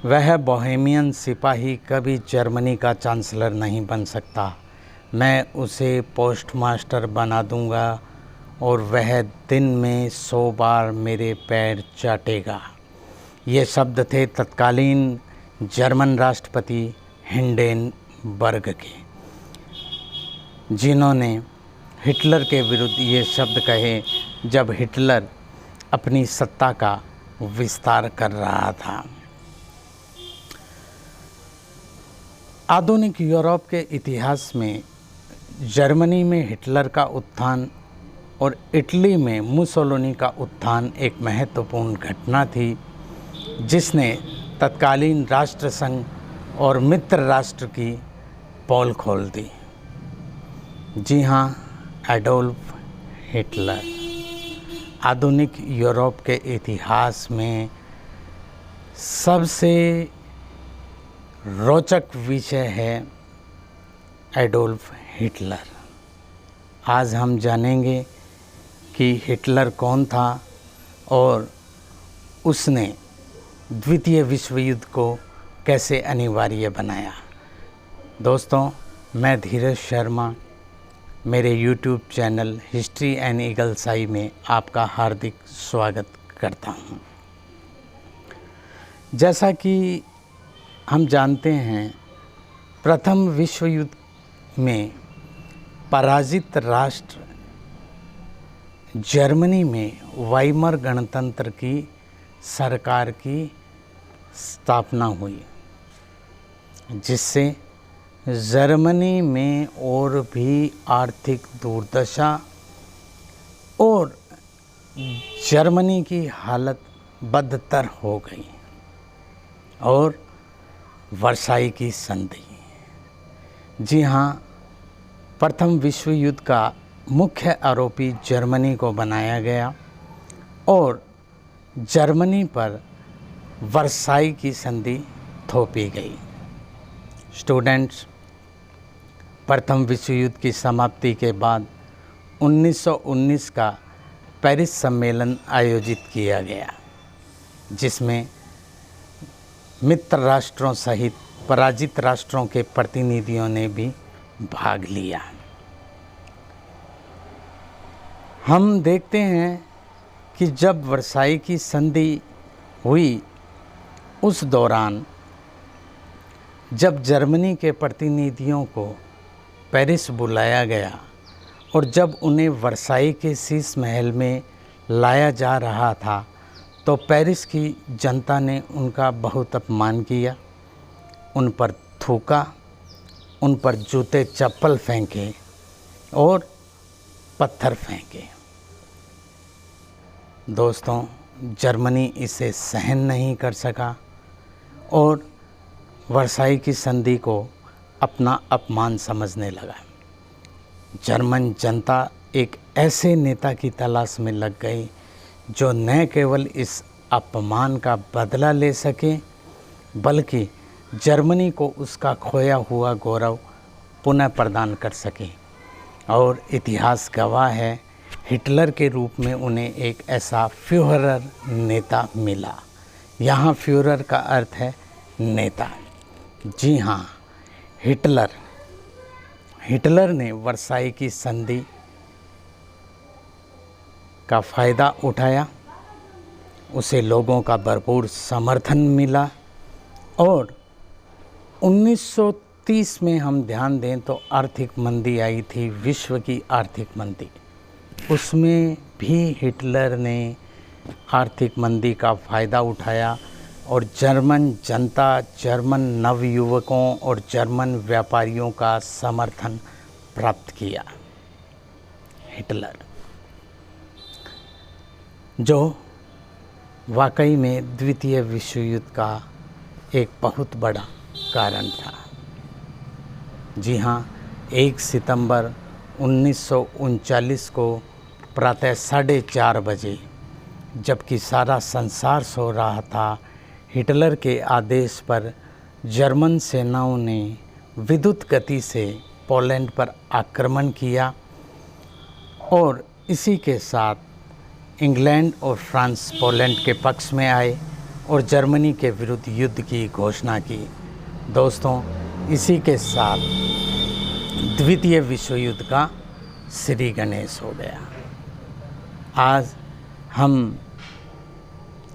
वह बोहेमियन सिपाही कभी जर्मनी का चांसलर नहीं बन सकता। मैं उसे पोस्टमास्टर बना दूंगा और वह दिन में 100 बार मेरे पैर चाटेगा। ये शब्द थे तत्कालीन जर्मन राष्ट्रपति हिंडेनबर्ग के, जिन्होंने हिटलर के विरुद्ध ये शब्द कहे जब हिटलर अपनी सत्ता का विस्तार कर रहा था। आधुनिक यूरोप के इतिहास में जर्मनी में हिटलर का उत्थान और इटली में मुसोलिनी का उत्थान एक महत्वपूर्ण घटना थी, जिसने तत्कालीन राष्ट्रसंघ और मित्र राष्ट्र की पोल खोल दी। जी हाँ, एडोल्फ हिटलर आधुनिक यूरोप के इतिहास में सबसे रोचक विषय है एडोल्फ हिटलर। आज हम जानेंगे कि हिटलर कौन था और उसने द्वितीय विश्व युद्ध को कैसे अनिवार्य बनाया। दोस्तों, मैं धीरज शर्मा मेरे YouTube channel history and eagle's eye में आपका हार्दिक स्वागत करता हूं। जैसा कि हम जानते हैं, प्रथम विश्व युद्ध में पराजित राष्ट्र जर्मनी में वाइमर गणतंत्र की सरकार की स्थापना हुई, जिससे जर्मनी में और भी आर्थिक दुर्दशा और जर्मनी की हालत बदतर हो गई और वर्साई की संधि। जी हाँ, प्रथम विश्व युद्ध का मुख्य आरोपी जर्मनी को बनाया गया और जर्मनी पर वर्साई की संधि थोपी गई। स्टूडेंट्स, प्रथम विश्व युद्ध की समाप्ति के बाद 1919 का पेरिस सम्मेलन आयोजित किया गया, जिसमें मित्र राष्ट्रों सहित पराजित राष्ट्रों के प्रतिनिधियों ने भी भाग लिया। हम देखते हैं कि जब वर्साई की संधि हुई, उस दौरान जब जर्मनी के प्रतिनिधियों को पेरिस बुलाया गया और जब उन्हें वर्साई के शीश महल में लाया जा रहा था, तो पेरिस की जनता ने उनका बहुत अपमान किया, उन पर थूका, उन पर जूते चप्पल फेंके और पत्थर फेंके। दोस्तों, जर्मनी इसे सहन नहीं कर सका और वर्साई की संधि को अपना अपमान समझने लगा। जर्मन जनता एक ऐसे नेता की तलाश में लग गई जो न केवल इस अपमान का बदला ले सके, बल्कि जर्मनी को उसका खोया हुआ गौरव पुनः प्रदान कर सके। और इतिहास गवाह है, हिटलर के रूप में उन्हें एक ऐसा फ्यूहरर नेता मिला। यहाँ फ्यूहरर का अर्थ है नेता। जी हाँ, हिटलर ने वर्साई की संधि का फ़ायदा उठाया, उसे लोगों का भरपूर समर्थन मिला और 1930 में हम ध्यान दें तो आर्थिक मंदी आई थी, विश्व की आर्थिक मंदी। उसमें भी हिटलर ने आर्थिक मंदी का फ़ायदा उठाया और जर्मन जनता, जर्मन नवयुवकों और जर्मन व्यापारियों का समर्थन प्राप्त किया। हिटलर, जो वाकई में द्वितीय विश्व युद्ध का एक बहुत बड़ा कारण था। जी हाँ, 1 सितंबर 1939 को प्रातः 4:30 बजे, जबकि सारा संसार सो रहा था, हिटलर के आदेश पर जर्मन सेनाओं ने विद्युत गति से पोलैंड पर आक्रमण किया और इसी के साथ इंग्लैंड और फ्रांस पोलैंड के पक्ष में आए और जर्मनी के विरुद्ध युद्ध की घोषणा की। दोस्तों, इसी के साथ द्वितीय विश्व युद्ध का श्री गणेश हो गया। आज हम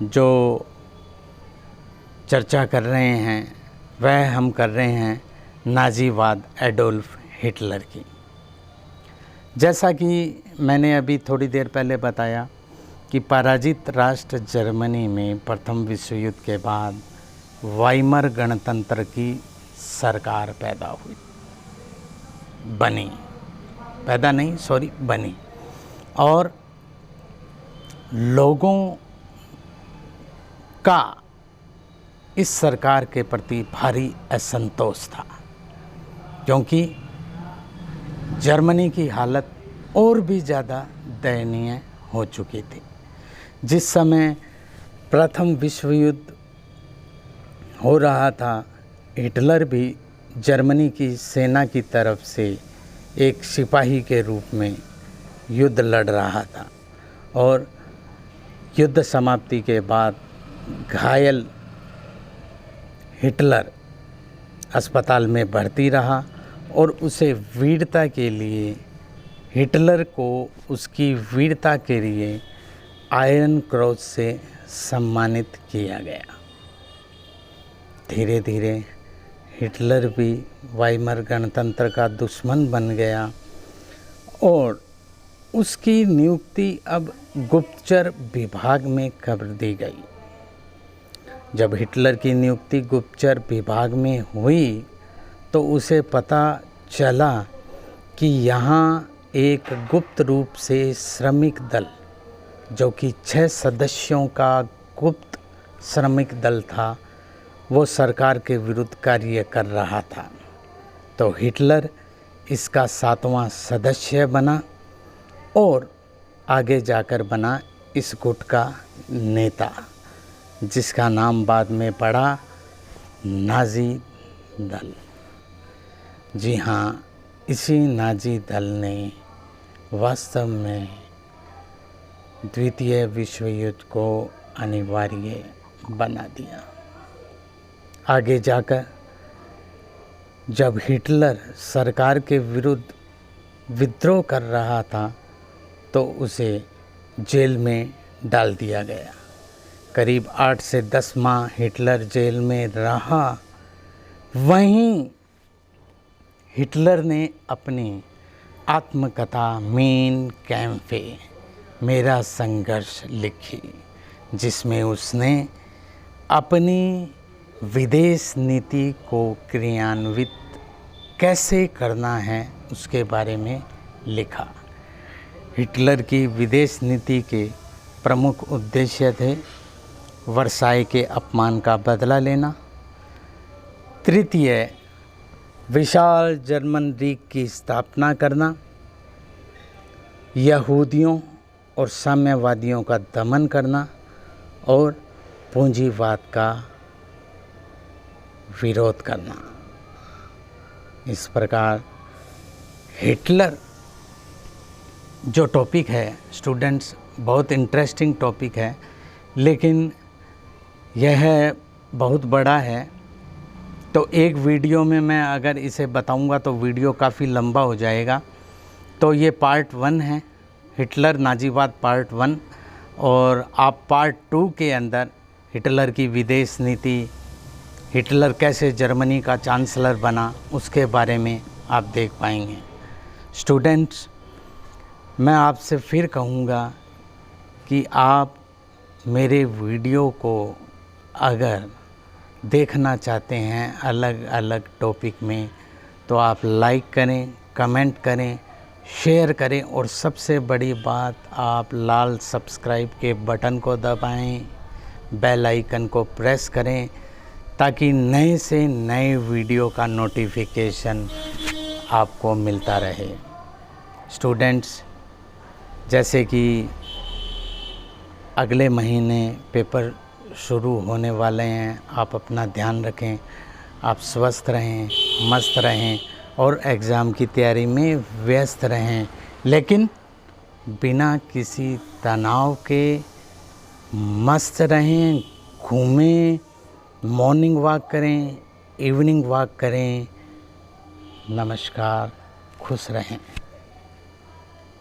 जो चर्चा कर रहे हैं वह हम कर रहे हैं नाज़ीवाद एडोल्फ हिटलर की। जैसा कि मैंने अभी थोड़ी देर पहले बताया कि पराजित राष्ट्र जर्मनी में प्रथम विश्व युद्ध के बाद वाइमर गणतंत्र की सरकार बनी और लोगों का इस सरकार के प्रति भारी असंतोष था, क्योंकि जर्मनी की हालत और भी ज़्यादा दयनीय हो चुकी थी। जिस समय प्रथम विश्व युद्ध हो रहा था, हिटलर भी जर्मनी की सेना की तरफ से एक सिपाही के रूप में युद्ध लड़ रहा था और युद्ध समाप्ति के बाद घायल हिटलर अस्पताल में भर्ती रहा और उसे वीरता के लिए हिटलर को उसकी वीरता के लिए आयरन क्रॉस से सम्मानित किया गया। धीरे धीरे हिटलर भी वाइमर गणतंत्र का दुश्मन बन गया और उसकी नियुक्ति अब गुप्तचर विभाग में कर दी गई। जब हिटलर की नियुक्ति गुप्तचर विभाग में हुई तो उसे पता चला कि यहाँ एक गुप्त रूप से श्रमिक दल, जो कि 6 सदस्यों का गुप्त श्रमिक दल था, वो सरकार के विरुद्ध कार्य कर रहा था। तो हिटलर इसका 7वां सदस्य बना और आगे जाकर बना इस गुट का नेता, जिसका नाम बाद में पड़ा नाज़ी दल। जी हाँ, इसी नाज़ी दल ने वास्तव में द्वितीय विश्व युद्ध को अनिवार्य बना दिया। आगे जाकर जब हिटलर सरकार के विरुद्ध विद्रोह कर रहा था तो उसे जेल में डाल दिया गया। करीब 8 से 10 माह हिटलर जेल में रहा। वहीं हिटलर ने अपनी आत्मकथा मेन कैम्फे मेरा संघर्ष लिखी, जिसमें उसने अपनी विदेश नीति को क्रियान्वित कैसे करना है उसके बारे में लिखा। हिटलर की विदेश नीति के प्रमुख उद्देश्य थे वर्साई के अपमान का बदला लेना, तृतीय विशाल जर्मन रीख की स्थापना करना, यहूदियों और साम्यवादियों का दमन करना और पूंजीवाद का विरोध करना। इस प्रकार हिटलर जो टॉपिक है स्टूडेंट्स, बहुत इंटरेस्टिंग टॉपिक है, लेकिन यह बहुत बड़ा है। तो एक वीडियो में मैं अगर इसे बताऊंगा तो वीडियो काफ़ी लंबा हो जाएगा। तो ये पार्ट 1 है, हिटलर नाज़ीवाद पार्ट 1, और आप पार्ट 2 के अंदर हिटलर की विदेश नीति, हिटलर कैसे जर्मनी का चांसलर बना, उसके बारे में आप देख पाएंगे। स्टूडेंट्स, मैं आपसे फिर कहूँगा कि आप मेरे वीडियो को अगर देखना चाहते हैं अलग अलग टॉपिक में, तो आप लाइक करें, कमेंट करें, शेयर करें और सबसे बड़ी बात, आप लाल सब्सक्राइब के बटन को दबाएं, बेल आइकन को प्रेस करें, ताकि नए से नए वीडियो का नोटिफिकेशन आपको मिलता रहे। स्टूडेंट्स, जैसे कि अगले महीने पेपर शुरू होने वाले हैं, आप अपना ध्यान रखें, आप स्वस्थ रहें, मस्त रहें और एग्ज़ाम की तैयारी में व्यस्त रहें, लेकिन बिना किसी तनाव के मस्त रहें, घूमें, मॉर्निंग वॉक करें, इवनिंग वॉक करें। नमस्कार, खुश रहें।